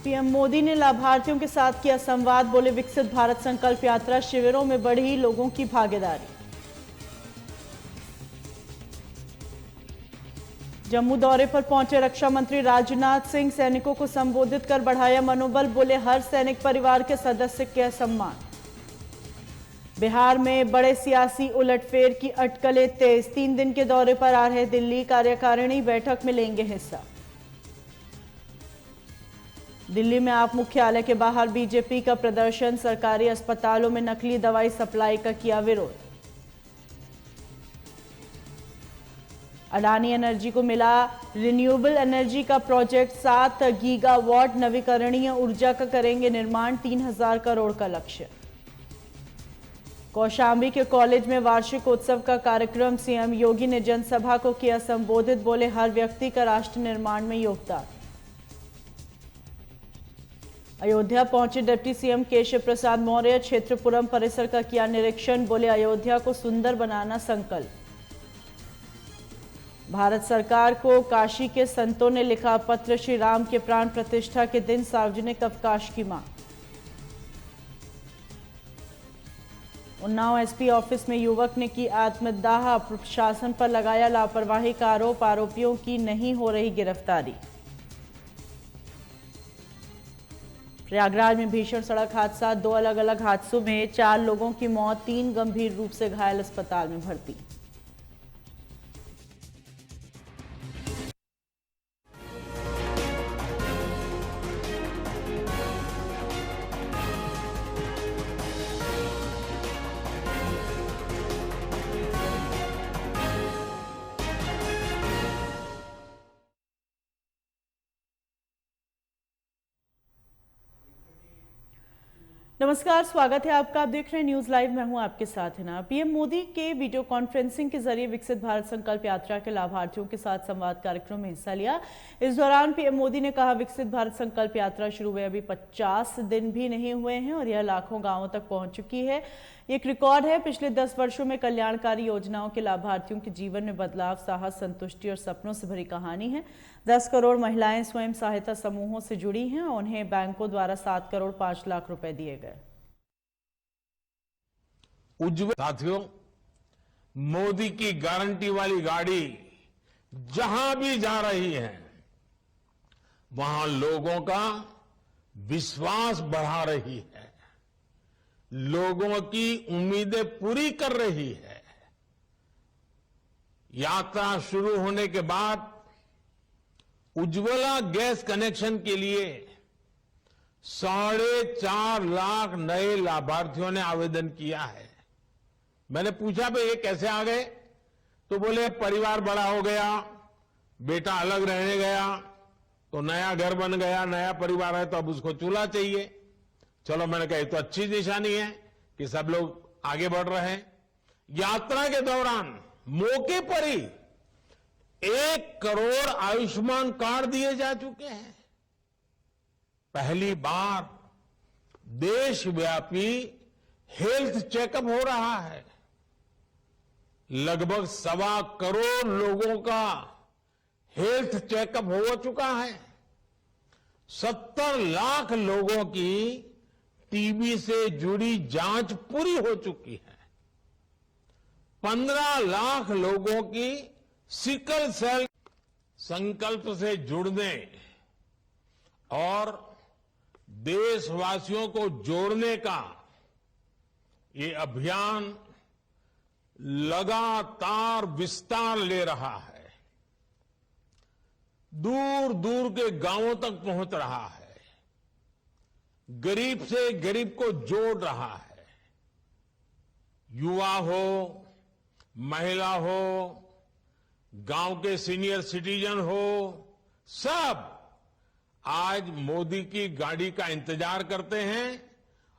PM Modi ने लाभार्थियों के साथ किया संवाद, बोले विकसित भारत संकल्प यात्रा शिविरों में बढ़ी लोगों की भागीदारी। जम्मू दौरे पर पहुंचे रक्षा मंत्री राजनाथ सिंह, सैनिकों को संबोधित कर बढ़ाया मनोबल, बोले हर सैनिक परिवार के सदस्य के सम्मान। बिहार में बड़े सियासी उलटफेर की अटकलें तेज, 3 दिन के दौरे पर आ रहे दिल्ली, कार्यकारिणी बैठक में लेंगे हिस्सा। दिल्ली में आप मुख्यालय के बाहर बीजेपी का प्रदर्शन, सरकारी अस्पतालों में नकली दवाई सप्लाई का किया विरोध। अडानी एनर्जी को मिला रिन्यूएबल एनर्जी का प्रोजेक्ट, 7 गीगावाट नवीकरणीय ऊर्जा का करेंगे निर्माण, 3000 करोड़ का लक्ष्य। कौशाम्बी के कॉलेज में वार्षिक उत्सव का कार्यक्रम, सीएम योगी ने जनसभा को किया संबोधित, बोले हर व्यक्ति का राष्ट्र निर्माण में योगदान। अयोध्या पहुंचे डिप्टी सीएम केशव प्रसाद मौर्य, क्षेत्रपुरम परिसर का किया निरीक्षण, बोले अयोध्या को सुंदर बनाना संकल्प। भारत सरकार को काशी के संतों ने लिखा पत्र, श्री राम के प्राण प्रतिष्ठा के दिन सार्वजनिक अवकाश की मांग। उन्नाव एसपी ऑफिस में युवक ने की आत्मदाह, प्रशासन पर लगाया लापरवाही का आरोप, आरोपियों की नहीं हो रही गिरफ्तारी। प्रयागराज में भीषण सड़क हादसा, 2 अलग अलग हादसों में 4 लोगों की मौत, 3 गंभीर रूप से घायल अस्पताल में भर्ती। नमस्कार, स्वागत है आपका। आप देख रहे हैं न्यूज लाइव, मैं हूं आपके साथ हिना। पीएम मोदी के वीडियो कॉन्फ्रेंसिंग के जरिए विकसित भारत संकल्प यात्रा के लाभार्थियों के साथ संवाद कार्यक्रम में हिस्सा लिया। इस दौरान पीएम मोदी ने कहा विकसित भारत संकल्प यात्रा शुरू हुए अभी 50 दिन भी नहीं हुए हैं और यह लाखों गांवों तक पहुंच चुकी है। एक रिकॉर्ड है। पिछले 10 वर्षों में कल्याणकारी योजनाओं के लाभार्थियों के जीवन में बदलाव, साहस, संतुष्टि और सपनों से भरी कहानी है। 10 करोड़ महिलाएं स्वयं सहायता समूहों से जुड़ी हैं, उन्हें बैंकों द्वारा 7 करोड़ 5 लाख रुपए दिए गए। उज्ज्वल साथियों, मोदी की गारंटी वाली गाड़ी जहां भी जा रही है वहां लोगों का विश्वास बढ़ा रही है, लोगों की उम्मीदें पूरी कर रही है। यात्रा शुरू होने के बाद उज्ज्वला गैस कनेक्शन के लिए 4.5 लाख नए लाभार्थियों ने आवेदन किया है। मैंने पूछा भाई ये कैसे आ गए, तो बोले परिवार बड़ा हो गया, बेटा अलग रहने गया तो नया घर बन गया, नया परिवार है तो अब उसको चूल्हा चाहिए। चलो मैंने कहा ये तो अच्छी निशानी है कि सब लोग आगे बढ़ रहे हैं। यात्रा के दौरान मौके पर ही 1 करोड़ आयुष्मान कार्ड दिए जा चुके हैं। पहली बार देशव्यापी हेल्थ चेकअप हो रहा है। लगभग 1.25 करोड़ लोगों का हेल्थ चेकअप हो चुका है। 70 लाख लोगों की टीबी से जुड़ी जांच पूरी हो चुकी है। 15 लाख लोगों की सिकल सेल संकल्प से जुड़ने और देशवासियों को जोड़ने का ये अभियान लगातार विस्तार ले रहा है, दूर दूर के गांवों तक पहुंच रहा है, गरीब से गरीब को जोड़ रहा है। युवा हो, महिला हो, गांव के सीनियर सिटीजन हो, सब आज मोदी की गाड़ी का इंतजार करते हैं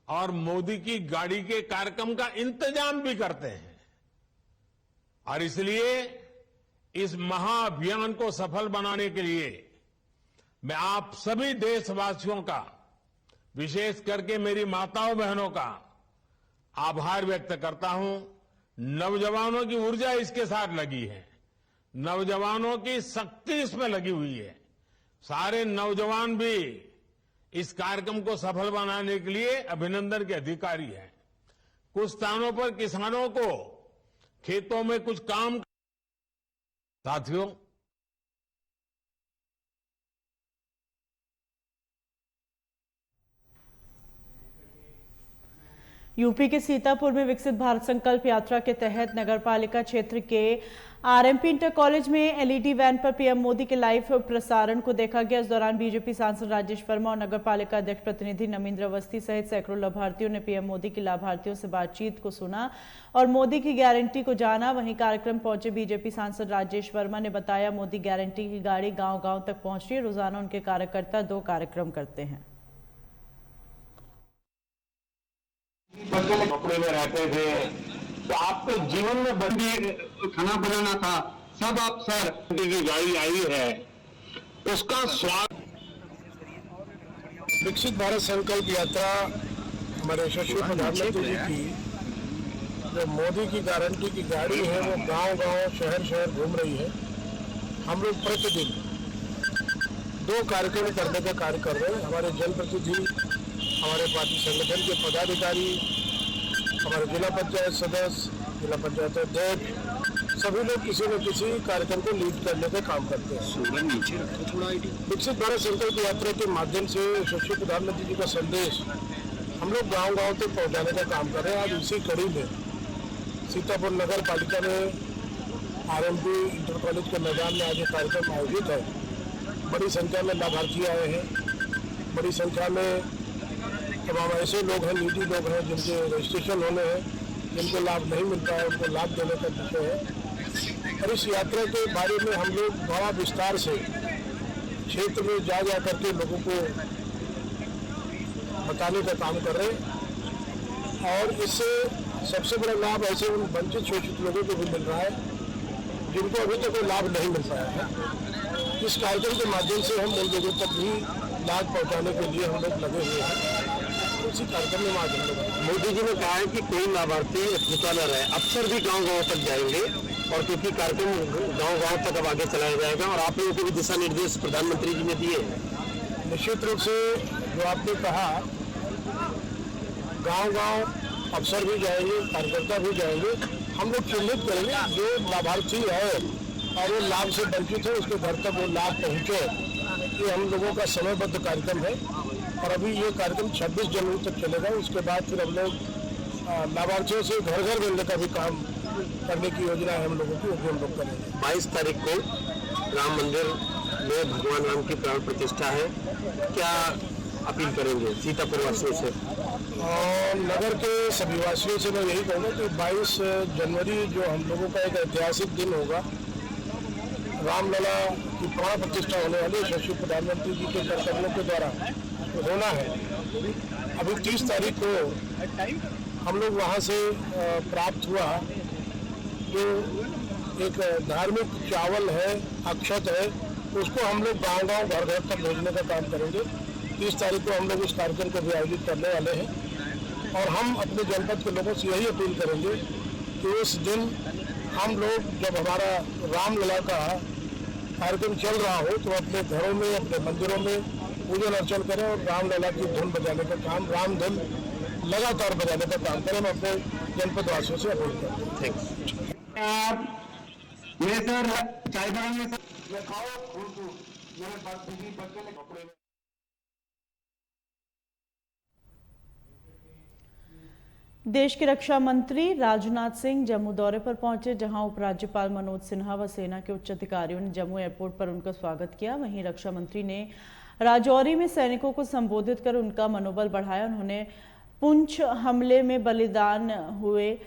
और मोदी की गाड़ी के कार्यक्रम का इंतजाम भी करते हैं। और इसलिए इस महाअभियान को सफल बनाने के लिए मैं आप सभी देशवासियों का, विशेष करके मेरी माताओं बहनों का आभार व्यक्त करता हूं। नौजवानों की ऊर्जा इसके साथ लगी है, नौजवानों की शक्ति इसमें लगी हुई है। सारे नौजवान भी इस कार्यक्रम को सफल बनाने के लिए अभिनंदन के अधिकारी हैं। कुछ स्थानों पर किसानों को खेतों में कुछ काम, साथियों, यूपी के सीतापुर में विकसित भारत संकल्प यात्रा के तहत नगरपालिका क्षेत्र के आरएमपी इंटर कॉलेज में एलईडी वैन पर पीएम मोदी के लाइव प्रसारण को देखा गया। इस दौरान बीजेपी सांसद राजेश वर्मा और नगरपालिका अध्यक्ष प्रतिनिधि नमिंद्र अवस्थी सहित सैकड़ों लाभार्थियों ने पीएम मोदी के लाभार्थियों से बातचीत को सुना और मोदी की गारंटी को जाना। वहीं कार्यक्रम पहुंचे बीजेपी सांसद राजेश वर्मा ने बताया, मोदी गारंटी की गाड़ी गांव-गांव तक पहुंच रही है। रोजाना उनके कार्यकर्ता 2 कार्यक्रम करते हैं। कपड़े में रहते थे तो आपके जीवन में बंदी खाना बनाना था, सब आप सर की गाड़ी आई है, उसका स्वागत। विकसित भारत संकल्प यात्रा हमारे यशस्वी प्रधानमंत्री जी की जो मोदी की गारंटी की गाड़ी है वो गांव-गांव, शहर-शहर घूम रही है। हम लोग प्रतिदिन 2 कार्यक्रम करने का कार्य कर रहे हैं। हमारे जनप्रतिनिधि, हमारे पार्टी संगठन के पदाधिकारी, हमारे जिला पंचायत सदस्य, जिला पंचायत अध्यक्ष, सभी लोग किसी न किसी कार्यक्रम को लीड करने का काम करते हैं। विकसित भारत संकल्प यात्रा के माध्यम से यशस्वी प्रधानमंत्री जी का संदेश हम लोग गांव-गांव तक पहुंचाने का काम कर रहे हैं। आज इसी कड़ी में सीतापुर नगर पालिका में आरएमपी इंटर कॉलेज के मैदान में आज ये कार्यक्रम आयोजित है। बड़ी संख्या में लाभार्थी आए हैं, बड़ी संख्या में तमाम ऐसे लोग हैं, निजी लोग हैं जिनके रजिस्ट्रेशन होने हैं, जिनको लाभ नहीं मिलता है, उनको लाभ देने का विषय है। और इस यात्रा के बारे में हम लोग बड़ा विस्तार से क्षेत्र में जा करके लोगों को बताने का काम कर रहे हैं। और इससे सबसे बड़ा लाभ ऐसे उन वंचित शोषित लोगों को भी मिल रहा है जिनको अभी तक कोई लाभ नहीं मिल पाया है। इस कार्यक्रम के माध्यम से हम उन लोगों तक भी लाभ पहुँचाने के लिए हम लोग लगे हुए हैं। उसी कार्यक्रम में मोदी जी ने कहा है कि कोई लाभार्थी भूखा न रहे, अफसर भी गांव-गांव तक जाएंगे और क्योंकि कार्यक्रम गांव-गांव तक अब आगे चलाया जाएगा और आप लोगों को भी दिशा निर्देश प्रधानमंत्री जी ने दिए। निश्चित रूप से जो आपने कहा, गांव-गांव अफसर भी जाएंगे, कार्यकर्ता भी जाएंगे। हम लोग चिन्हित करेंगे जो लाभार्थी है और वो लाभ से वंचित है, उसके घर तक वो लाभ पहुँचे। ये हम लोगों का समयबद्ध कार्यक्रम है और अभी ये कार्यक्रम 26 जनवरी तक चलेगा। उसके बाद फिर हम लोग लाभार्थियों से घर घर मिलने का भी काम करने की योजना है हम लोगों की, वो भी हम लोग करेंगे। 22 तारीख को राम मंदिर में भगवान राम की प्राण प्रतिष्ठा है, क्या अपील करेंगे सीतापुर वासियों से? और नगर के सभी वासियों से मैं यही कहूँगा कि 22 जनवरी जो हम लोगों का एक ऐतिहासिक दिन होगा, रामलला की प्राण प्रतिष्ठा होने वाली यशस्वी प्रधानमंत्री जी के कर्तव्यों के द्वारा होना है। अभी 30 तारीख को हम लोग वहाँ से प्राप्त हुआ जो एक धार्मिक चावल है, अक्षत है, उसको हम लोग गांव-गांव, घर-घर तक भेजने का काम करेंगे। 30 तारीख को हम लोग इस कार्यक्रम को भी आयोजित करने वाले हैं और हम अपने जनपद के लोगों से यही अपील करेंगे कि इस दिन हम लोग जब हमारा रामलला का कार्यक्रम चल रहा हो तो अपने घरों में, अपने मंदिरों में पूजन अर्चन करें और रामलला की धुन बजाने का काम, राम धुन लगातार बजाने का काम करें। हम अपने जनपद वासियों से अपील करते हैं। मैं सर चाय बनाने से देश के रक्षा मंत्री राजनाथ सिंह जम्मू दौरे पर पहुंचे, जहां उपराज्यपाल मनोज सिन्हा व सेना के उच्च अधिकारियों ने जम्मू एयरपोर्ट पर उनका स्वागत किया। वहीं रक्षा मंत्री ने राजौरी में सैनिकों को संबोधित कर उनका मनोबल बढ़ाया। उन्होंने पुंछ हमले में बलिदान हुए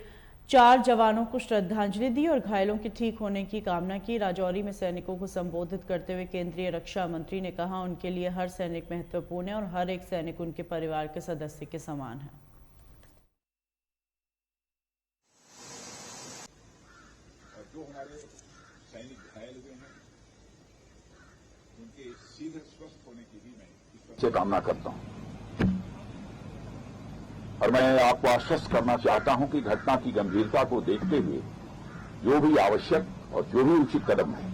4 जवानों को श्रद्धांजलि दी और घायलों के ठीक होने की कामना की। राजौरी में सैनिकों को संबोधित करते हुए केंद्रीय रक्षा मंत्री ने कहा, उनके लिए हर सैनिक महत्वपूर्ण है और हर एक सैनिक उनके परिवार के सदस्य के समान है। जो हमारे सैनिक घायल हुए हैं उनके शीघ्र स्वस्थ होने की भी मैं कामना करता हूं और मैं आपको आश्वस्त करना चाहता हूं कि घटना की गंभीरता को देखते हुए जो भी आवश्यक और जो भी उचित कदम है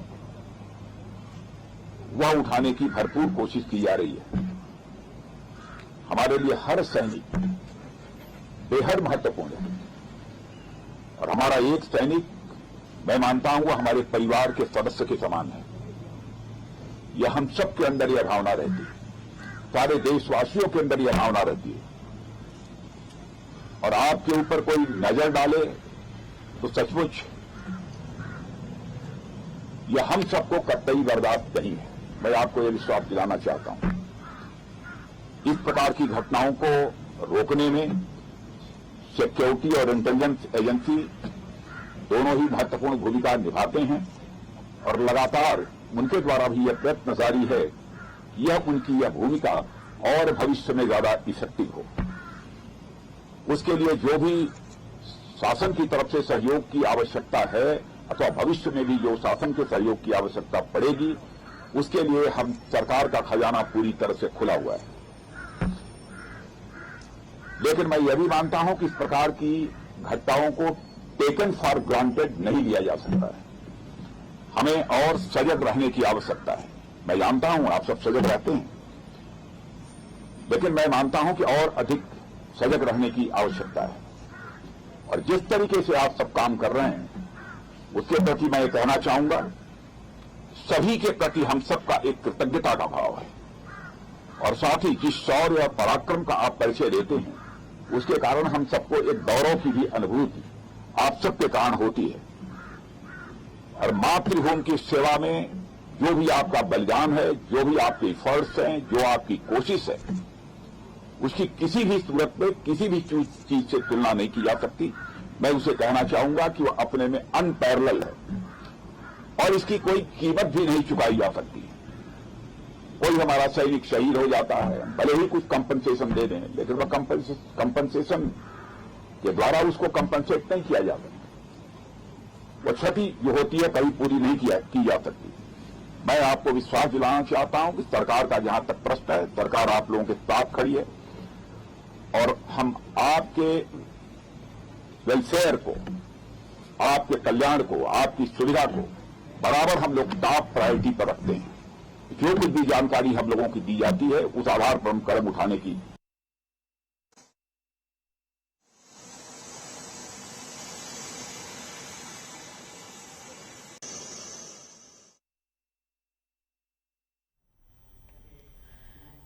वह उठाने की भरपूर कोशिश की जा रही है। हमारे लिए हर सैनिक बेहद महत्वपूर्ण है और हमारा एक सैनिक, मैं मानता हूं, वो हमारे परिवार के सदस्य के समान है। यह हम सब के अंदर यह भावना रहती है, सारे देशवासियों के अंदर यह भावना रहती है। और आपके ऊपर कोई नजर डाले तो सचमुच यह हम सबको कतई बर्दाश्त नहीं है। मैं आपको यह विश्वास दिलाना चाहता हूं। इस प्रकार की घटनाओं को रोकने में सिक्योरिटी और इंटेलिजेंस एजेंसी दोनों ही महत्वपूर्ण भूमिका निभाते हैं और लगातार उनके द्वारा भी यह प्रयत्न जारी है कि यह उनकी यह भूमिका और भविष्य में ज्यादा इफेक्टिव हो। उसके लिए जो भी शासन की तरफ से सहयोग की आवश्यकता है अथवा भविष्य में भी जो शासन के सहयोग की आवश्यकता पड़ेगी, उसके लिए हम सरकार का खजाना पूरी तरह से खुला हुआ है। लेकिन मैं यह भी मानता हूं कि इस प्रकार की घटनाओं को टेकन फॉर ग्रांटेड नहीं लिया जा सकता है। हमें और सजग रहने की आवश्यकता है। मैं जानता हूं आप सब सजग रहते हैं, लेकिन मैं मानता हूं कि और अधिक सजग रहने की आवश्यकता है। और जिस तरीके से आप सब काम कर रहे हैं उसके प्रति मैं ये कहना चाहूंगा, सभी के प्रति हम सबका एक कृतज्ञता का भाव है। और साथ ही जिस शौर्य और पराक्रम का आप परिचय देते हैं उसके कारण हम सबको एक गौरव की भी अनुभूति आप सबके कारण होती है। और मातृभूमि की सेवा में जो भी आपका बलिदान है, जो भी आपके एफर्ट्स हैं, जो आपकी कोशिश है, उसकी किसी भी सूरत में किसी भी चीज से तुलना नहीं की जा सकती। मैं उसे कहना चाहूंगा कि वह अपने में अनपैरेलल है और इसकी कोई कीमत भी नहीं चुकाई जा सकती। कोई हमारा सैनिक शहीद हो जाता है, भले ही कुछ कंपनसेशन दे दें, लेकिन वह कंपनसेशन के द्वारा उसको कंपनसेट नहीं किया जा सकता। वह क्षति जो होती है कभी पूरी नहीं की जा सकती। मैं आपको विश्वास दिलाना चाहता हूं कि सरकार का जहां तक प्रश्न है, सरकार आप लोगों के साथ खड़ी है और हम आपके वेलफेयर को, आपके कल्याण को, आपकी सुविधा को बराबर हम लोग टॉप प्रायोरिटी पर रखते हैं। जो कुछ भी जानकारी हम लोगों की दी जाती है उस आधार पर हम कदम उठाने की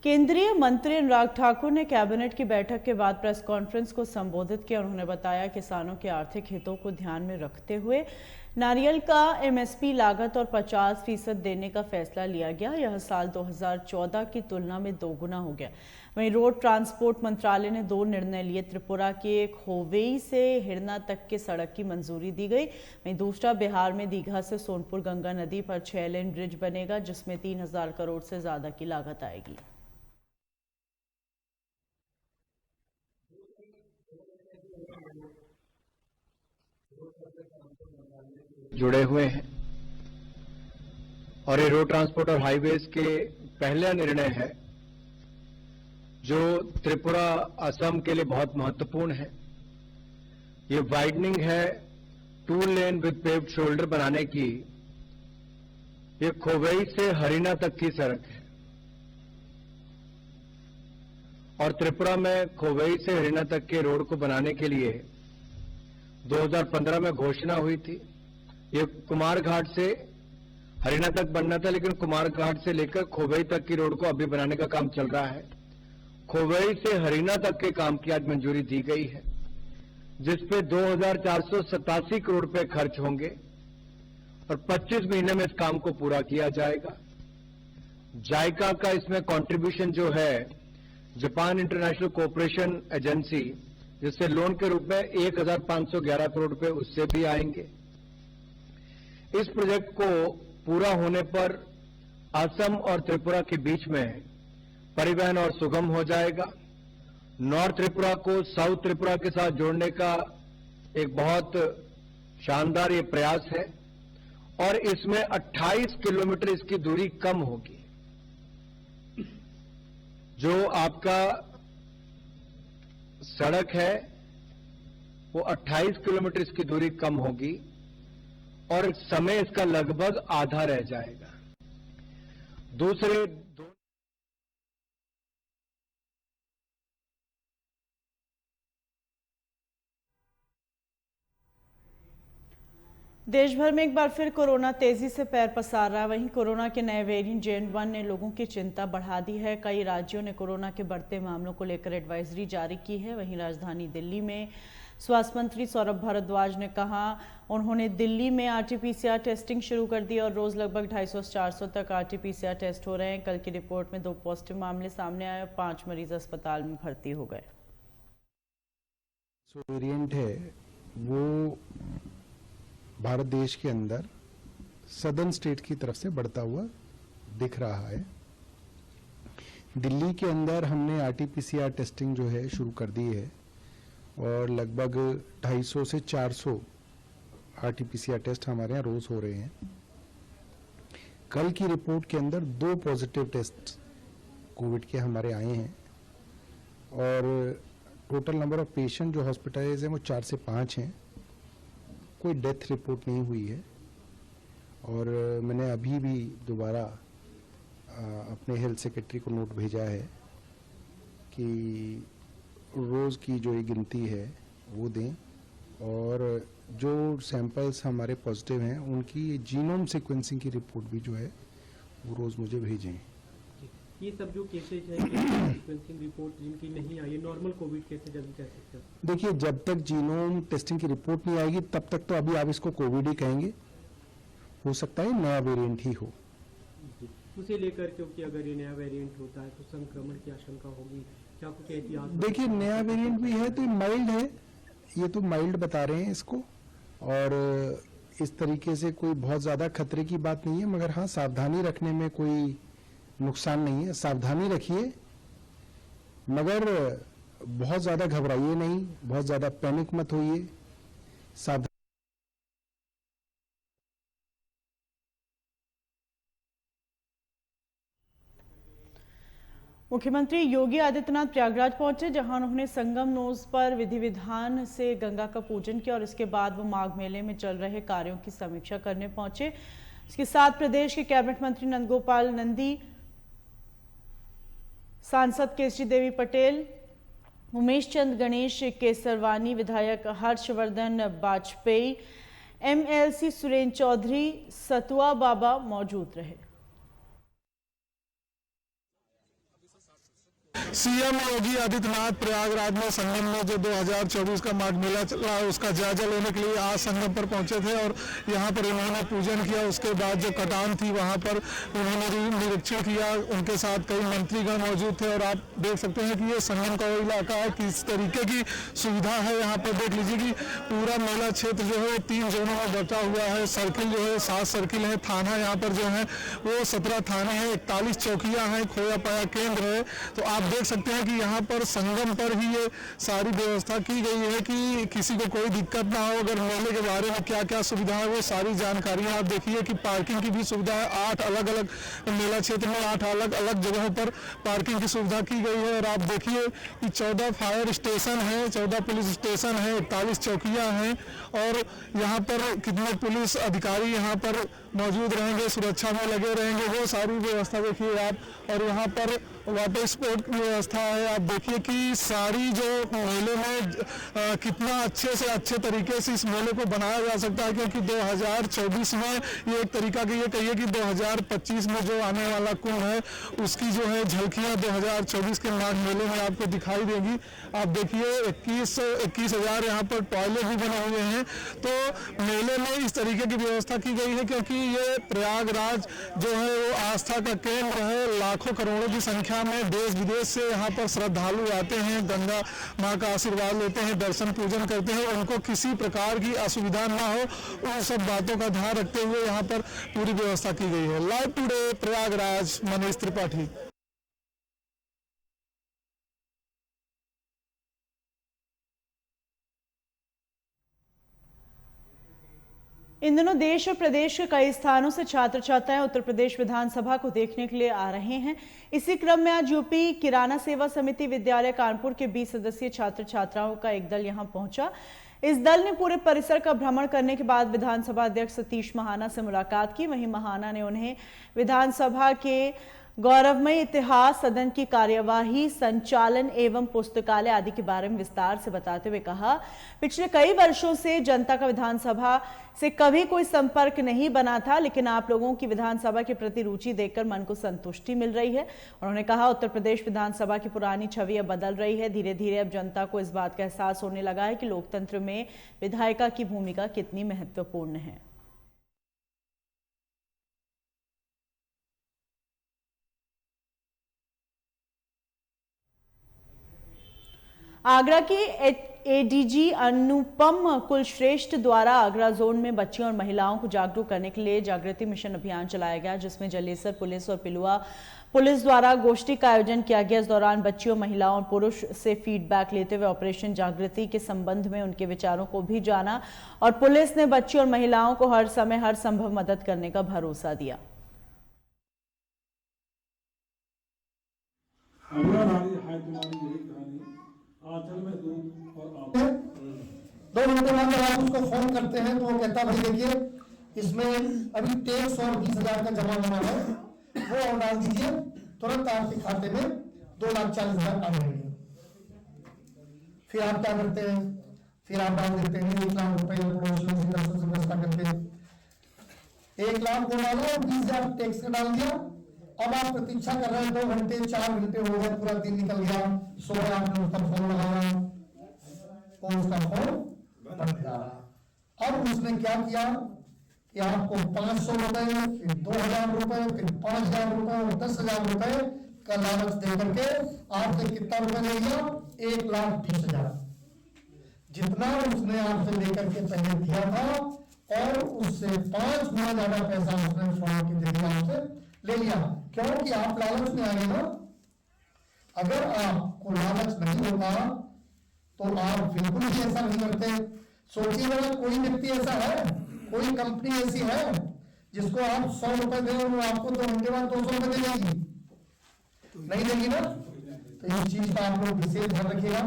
केंद्रीय मंत्री अनुराग ठाकुर ने कैबिनेट की बैठक के बाद प्रेस कॉन्फ्रेंस को संबोधित किया। उन्होंने बताया किसानों के आर्थिक हितों को ध्यान में रखते हुए नारियल का एमएसपी लागत और 50% देने का फैसला लिया गया। यह साल 2014 की तुलना में दोगुना हो गया। वहीं रोड ट्रांसपोर्ट मंत्रालय ने 2 निर्णय लिए। त्रिपुरा के खोवेई से हिरना तक के सड़क की मंजूरी दी गई। वहीं दूसरा, बिहार में दीघा से सोनपुर गंगा नदी पर 6 लेन ब्रिज बनेगा, जिसमें 3000 करोड़ से ज्यादा की लागत आएगी। जुड़े हुए हैं और ये रोड ट्रांसपोर्ट और हाईवेज के पहला निर्णय है जो त्रिपुरा असम के लिए बहुत महत्वपूर्ण है। ये वाइडनिंग है 2 लेन विद पेव्ड शोल्डर बनाने की। ये खोवेई से हरियाणा तक की सड़क है और त्रिपुरा में खोवेई से हरियाणा तक के रोड को बनाने के लिए 2015 में घोषणा हुई थी। ये कुमारघाट से हरियाणा तक बनना था, लेकिन कुमारघाट से लेकर खोवेई तक की रोड को अभी बनाने का काम चल रहा है। खोवेई से हरियाणा तक के काम की आज मंजूरी दी गई है, जिसपे 2487 करोड़ रुपए खर्च होंगे और 25 महीने में इस काम को पूरा किया जाएगा। जायका का इसमें कंट्रीब्यूशन जो है, जापान इंटरनेशनल कोऑपरेशन एजेंसी, जिससे लोन के रूप में 1511 करोड़ रुपए उससे भी आएंगे। इस प्रोजेक्ट को पूरा होने पर असम और त्रिपुरा के बीच में परिवहन और सुगम हो जाएगा। नॉर्थ त्रिपुरा को साउथ त्रिपुरा के साथ जोड़ने का एक बहुत शानदार ये प्रयास है और इसमें 28 किलोमीटर इसकी दूरी कम होगी। जो आपका सड़क है वो 28 किलोमीटर इसकी दूरी कम होगी और समय इसका लगभग आधा रह जाएगा। दूसरे देश भर में एक बार फिर कोरोना तेजी से पैर पसार रहा है। वहीं कोरोना के नए वेरिएंट JN.1 ने लोगों की चिंता बढ़ा दी है। कई राज्यों ने कोरोना के बढ़ते मामलों को लेकर एडवाइजरी जारी की है। वहीं राजधानी दिल्ली में स्वास्थ्य मंत्री सौरभ भारद्वाज ने कहा, उन्होंने दिल्ली में RT-PCR टेस्टिंग शुरू कर दी और रोज लगभग 250-400 तक RT-PCR टेस्ट हो रहे हैं। कल की रिपोर्ट में 2 पॉजिटिव मामले सामने आए और 5 मरीज अस्पताल में भर्ती हो गए। वेरिएंट है वो भारत देश के अंदर सदर्न स्टेट की तरफ से बढ़ता हुआ दिख रहा है। दिल्ली के अंदर हमने RT-PCR टेस्टिंग जो है शुरू कर दी है और लगभग 250 से 400 RT-PCR टेस्ट हमारे यहाँ रोज हो रहे हैं। कल की रिपोर्ट के अंदर 2 पॉजिटिव टेस्ट कोविड के हमारे आए हैं और टोटल नंबर ऑफ पेशेंट जो हॉस्पिटलाइज हैं वो 4 से 5 हैं। कोई डेथ रिपोर्ट नहीं हुई है और मैंने अभी भी दोबारा अपने हेल्थ सेक्रेटरी को नोट भेजा है कि रोज़ की जो ये गिनती है वो दें और जो सैंपल्स हमारे पॉजिटिव हैं उनकी जीनोम सीक्वेंसिंग की रिपोर्ट भी जो है वो रोज़ मुझे भेजें। ये सब जो केसेज है सीक्वेंसिंग रिपोर्ट जिनकी नहीं आई है, नॉर्मल कोविड केसेज अभी कह सकते हैं? देखिए, जब तक जीनोम टेस्टिंग की रिपोर्ट नहीं आएगी तब तक तो अभी आप इसको कोविड ही कहेंगे। हो सकता है नया वेरिएंट ही हो। उसे लेकर क्योंकि अगर ये नया वेरिएंट होता है तो संक्रमण की आशंका होगी, क्या कुछ एहतियात? देखिए, नया वेरिएंट भी है तो ये माइल्ड है, ये तो माइल्ड बता रहे हैं इसको और इस तरीके से कोई बहुत ज़्यादा खतरे की बात नहीं है। मगर हाँ, सावधानी रखने में कोई नुकसान नहीं है। सावधानी रखिए मगर बहुत ज़्यादा घबराइए नहीं, बहुत ज़्यादा पैनिक मत होइए। सावधानी। मुख्यमंत्री योगी आदित्यनाथ प्रयागराज पहुंचे, जहां उन्होंने संगम नोज पर विधि विधान से गंगा का पूजन किया और इसके बाद वो माघ मेले में चल रहे कार्यों की समीक्षा करने पहुंचे। इसके साथ प्रदेश के कैबिनेट मंत्री नंदगोपाल नंदी, सांसद केसरी देवी पटेल, उमेश चंद गणेश केसरवानी, विधायक हर्षवर्धन वाजपेयी, MLC सुरेंद्र चौधरी, सतुआ बाबा मौजूद रहे। सीएम योगी आदित्यनाथ प्रयागराज में संगम में जो 2024 का माघ मेला चल रहा है उसका जायजा लेने के लिए आज संगम पर पहुंचे थे और यहां पर उन्होंने पूजन किया। उसके बाद जो कटान थी वहां पर उन्होंने निरीक्षण किया। उनके साथ कई मंत्रीगण मौजूद थे और आप देख सकते हैं कि ये संगम का वो इलाका है, किस तरीके की सुविधा है। यहाँ पर देख लीजिए कि पूरा मेला क्षेत्र जो है 3 जोनों में बटा हुआ है। सर्किल जो है 7 सर्किल है। थाना यहाँ पर जो है वो 17 थाने हैं, 41 चौकियां हैं, खोया पाया केंद्र है। तो आप देख सकते हैं कि यहाँ पर संगम पर ही ये सारी व्यवस्था की गई है कि किसी को कोई दिक्कत ना हो। अगर मेले के बारे में क्या क्या सुविधा है वो सारी जानकारियां आप देखिए कि पार्किंग की भी सुविधा है। 8 अलग अलग मेला क्षेत्र में 8 अलग अलग जगहों पर पार्किंग की सुविधा की गई है। और आप देखिए कि 14 फायर स्टेशन है, 14 पुलिस स्टेशन है, 41 चौकियां हैं और यहाँ पर कितने पुलिस अधिकारी यहाँ पर मौजूद रहेंगे, सुरक्षा में लगे रहेंगे, वो सारी व्यवस्था देखिए आप। और यहाँ पर वाटर स्पोर्ट की व्यवस्था है। आप देखिए कि सारी जो मेले में कितना अच्छे से अच्छे तरीके से इस मेले को बनाया जा सकता है, क्योंकि 2024 में ये एक तरीका की ये कहिए कि 2025 में जो आने वाला कुंभ है उसकी जो है झलकियां 2024 के माघ मेले में आपको दिखाई देंगी। आप देखिए 21,000 यहाँ पर टॉयलेट भी बने हुए हैं। तो मेले में इस तरीके की व्यवस्था की गई है क्योंकि ये प्रयागराज जो है वो आस्था का केंद्र है। लाखों करोड़ों की संख्या में देश विदेश से यहाँ पर श्रद्धालु आते हैं, गंगा माँ का आशीर्वाद लेते हैं, दर्शन पूजन करते हैं। उनको किसी प्रकार की असुविधा ना हो, उन सब बातों का ध्यान रखते हुए यहाँ पर पूरी व्यवस्था की गई है। Live today Prayagraj, Manish Tripathi. इन दिनों देश और प्रदेश के कई स्थानों से छात्र छात्राएं उत्तर प्रदेश विधानसभा को देखने के लिए आ रहे हैं। इसी क्रम में आज यूपी किराना सेवा समिति विद्यालय कानपुर के 20 सदस्यीय छात्र छात्राओं का एक दल यहां पहुंचा। इस दल ने पूरे परिसर का भ्रमण करने के बाद विधानसभा अध्यक्ष सतीश महाना से मुलाकात की। वहीं महाना ने उन्हें विधानसभा के गौरवमय इतिहास सदन की कार्यवाही संचालन एवं पुस्तकालय आदि के बारे में विस्तार से बताते हुए कहा, पिछले कई वर्षों से जनता का विधानसभा से कभी कोई संपर्क नहीं बना था, लेकिन आप लोगों की विधानसभा के प्रति रुचि देखकर मन को संतुष्टि मिल रही है। उन्होंने कहा, उत्तर प्रदेश विधानसभा की पुरानी छवि अब बदल रही है। धीरे धीरे अब जनता को इस बात का एहसास होने लगा है कि लोकतंत्र में विधायिका की भूमिका कितनी महत्वपूर्ण है। आगरा के एडीजी अनुपम कुलश्रेष्ठ द्वारा आगरा जोन में बच्चियों और महिलाओं को जागरूक करने के लिए जागृति मिशन अभियान चलाया गया, जिसमें जलेसर पुलिस और पिलुआ पुलिस द्वारा गोष्ठी का आयोजन किया गया। इस दौरान बच्चियों, महिलाओं और पुरुष से फीडबैक लेते हुए ऑपरेशन जागृति के संबंध में उनके विचारों को भी जाना और पुलिस ने बच्चियों और महिलाओं को हर समय हर संभव मदद करने का भरोसा दिया। दो घंटे बाद जब आप उसको फोन करते हैं तो वो कहता भाई देखिए इसमें अभी टैक्स और 20,000 का जमा होना है, वो और डाल दीजिए, तुरंत आपके खाते में 2,40,000 आ जाएंगे। फिर आप क्या करते हैं, फिर आप डाल देते हैं 1 लाख रुपए पड़ोसियों से व्यवस्था करके 1 लाख को डालो, 20,000 टैक्स का डाल दिया। अब आप प्रतीक्षा कर रहे हैं, 2 घंटे 4 घंटे हो गए, पूरा दिन निकल गया, सुबह आपने उसका फोन लगाया, उसका फोन बंद जा रहा। अब उसने क्या किया कि आपको 500 रुपए, फिर 2,000 रुपए, फिर 5,000 रुपए और 10,000 रुपए का लालच देकर के आपसे कितना रुपए ले लिया, 1,20,000। जितना उसने आपसे लेकर के पहले दिया था और उससे 5 गुना ज्यादा पैसा उसने सोना के जरिए आपसे ले लिया। क्योंकि आप लालच में आए ना। अगर आपको लालच नहीं होता तो आप बिल्कुल भी ऐसा नहीं करते। सोचिएगा, कोई व्यक्ति ऐसा है, कोई कंपनी ऐसी है जिसको आप 100 रुपए दे और वो आपको 2 घंटे बाद 200 रुपए दे देगी? नहीं देगी ना। तो इस चीज का आप लोग विशेष ध्यान रखिएगा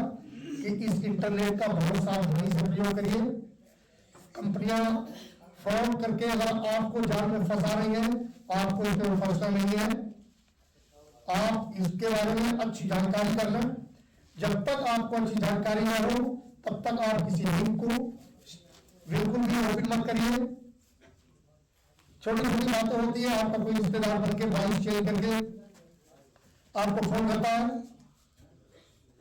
कि इस इंटरनेट का बहुत सावधानी से प्रयोग करिए। कंपनियां फ्रॉड करके अगर आपको जाल में फंसा रही हैं, आपको इस पर फंसना नहीं है। आप इसके बारे में अच्छी जानकारी कर लें। जब तक आपको अच्छी जानकारी ना हो तब तक आप किसी लिंक को बिल्कुल भी ओपन मत करिए। छोटी छोटी बातें होती है, आपका कोई रिश्तेदार बन के वॉइस शेयर करके आपको फोन करता है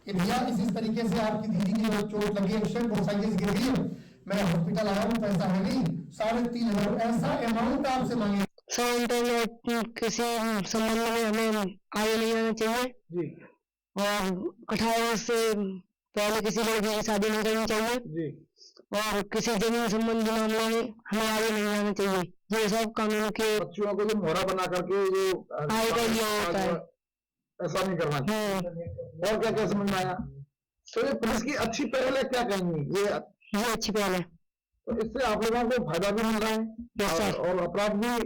कि भैया इस तरीके से आपकी दीदी की चोट लगी है, मोटरसाइकिल से गिर गई है, मैं हॉस्पिटल आया हूँ, पैसा है नहीं, 3,500 ऐसा अमाउंट आपसे मांगे। इंटरनेट किसी संबंध में हमें आगे नहीं आना चाहिए जी। और 18 वर्ष से पहले किसी लड़की की शादी नहीं करनी चाहिए जी। और किसी जमीन संबंधी मामले में हमें आगे नहीं आना चाहिए। ये सब कानून के बच्चियों को जो मोहरा बना करके जो आगे होता है, ऐसा नहीं करना चाहिए। और क्या क्या समझ में आया? तो ये पुलिस की अच्छी पहल है, क्या कहेंगे? ये अच्छी पहल है। तो इससे आप लोगों को फायदा भी मिल रहा है और अपराध भी,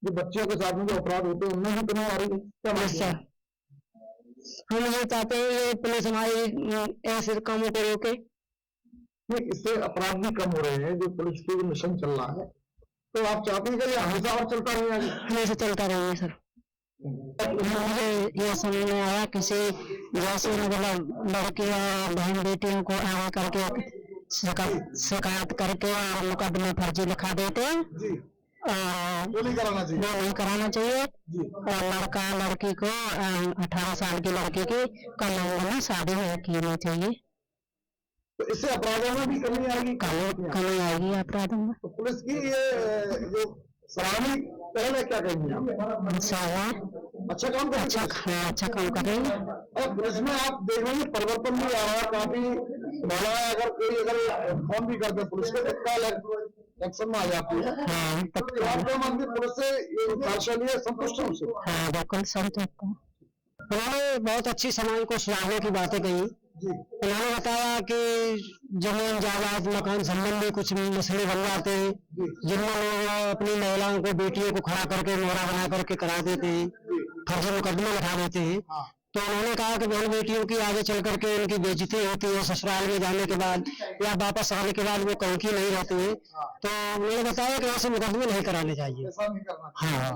जो बच्चों के साथ में जो अपराध होते हैं उनमें भी कमी आ रही है। क्या हम ये चाहते हैं ये पुलिस हमारे ऐसे कामों को रोके। नहीं, इससे अपराध भी कम हो रहे हैं। जो पुलिस की मिशन चल रहा है, तो आप चाहते हैं कि ये हमेशा और चलता रहेगा? हमेशा चलता रहेगा सर। मुझे ये समझ में आया, किसी जैसे मतलब लड़की और बहन बेटियों को आगे करके शिकायत करके और मुकदमा फर्जी लिखा देते हैं, वो नहीं कराना चाहिए। और लड़का लड़की को 18 साल की लड़की की कम उम्र में शादी नहीं करनी चाहिए। तो इससे अपराधों में भी कमी आएगी। कमी आएगी अपराधों में। तो पुलिस की ये जो सराहनीय पहल है, क्या कहेंगे आप? अच्छा काम कर अच्छा काम कर रहे हैं। और पुलिस में आप देख रहे हैं परिवर्तन भी आ रहा है काफी। महिलाएं अगर कोई फोन भी करते हैं पुलिस के तत्काल एक्शन में आ जाती है। तो आप क्या मानते हैं, पुलिस से ये कार्यशैली संतुष्ट है उनसे? हाँ, बिल्कुल संतुष्ट है। उन्होंने बहुत अच्छी समाज को सुधारने की बातें कही। उन्होंने बताया कि जमीन जायदाद मकान संबंधी कुछ मसले बन जाते हैं, जिनमें लोग अपनी महिलाओं को बेटियों को खड़ा करके मोहरा बना करके करा देते हैं, फर्जी मुकदमे लिखा देते हैं। तो उन्होंने कहा कि बहन बेटियों की आगे चल करके उनकी बेइज्जती होती है ससुराल में जाने के बाद या वापस आने के बाद वो कहीं की नहीं रहती है, तो उन्होंने बताया कि ऐसे मुकदमे नहीं कराने चाहिए। हाँ,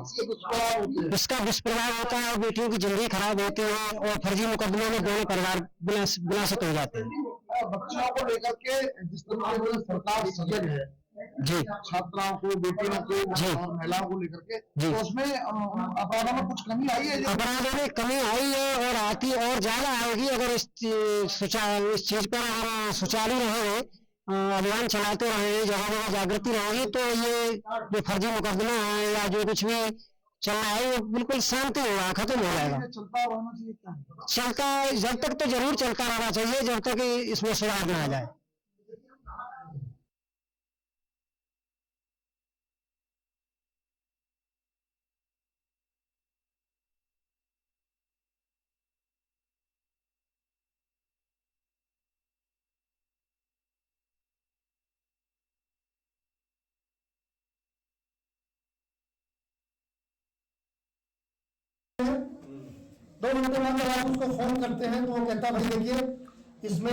इसका दुष्प्रभाव होता है और बेटियों की जिंदगी खराब होती है और फर्जी मुकदमों में दोनों परिवार विनाशित हो जाते हैं। बच्चों को लेकर के जिस तरीके से सरकार सजग है जी, छात्राओं को, बेटियों को और महिलाओं को लेकर के, तो उसमें अपराधों में कुछ कमी आई है? अपराधों में कमी आई है और आती और ज्यादा आएगी अगर इस चीज पर हम सुचारू रहे, अभियान चलाते रहे, जहाँ जहाँ जागृति रहेगी, तो ये जो फर्जी मुकदमा है या जो कुछ भी चल रहा है वो बिल्कुल शांति होगा, खत्म हो जाएगा। चलता रहना चाहिए क्या? चलता जब तक तो जरूर चलता रहना चाहिए जब तक इसमें सुधार न आ जाए। दो मिनट के बाद जब आप उसको फोन करते हैं तो वो कहता भाई देखिए इसमें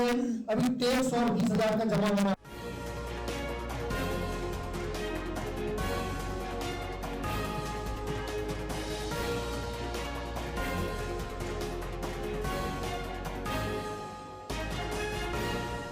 अभी 23 और 20 हजार का जमा होना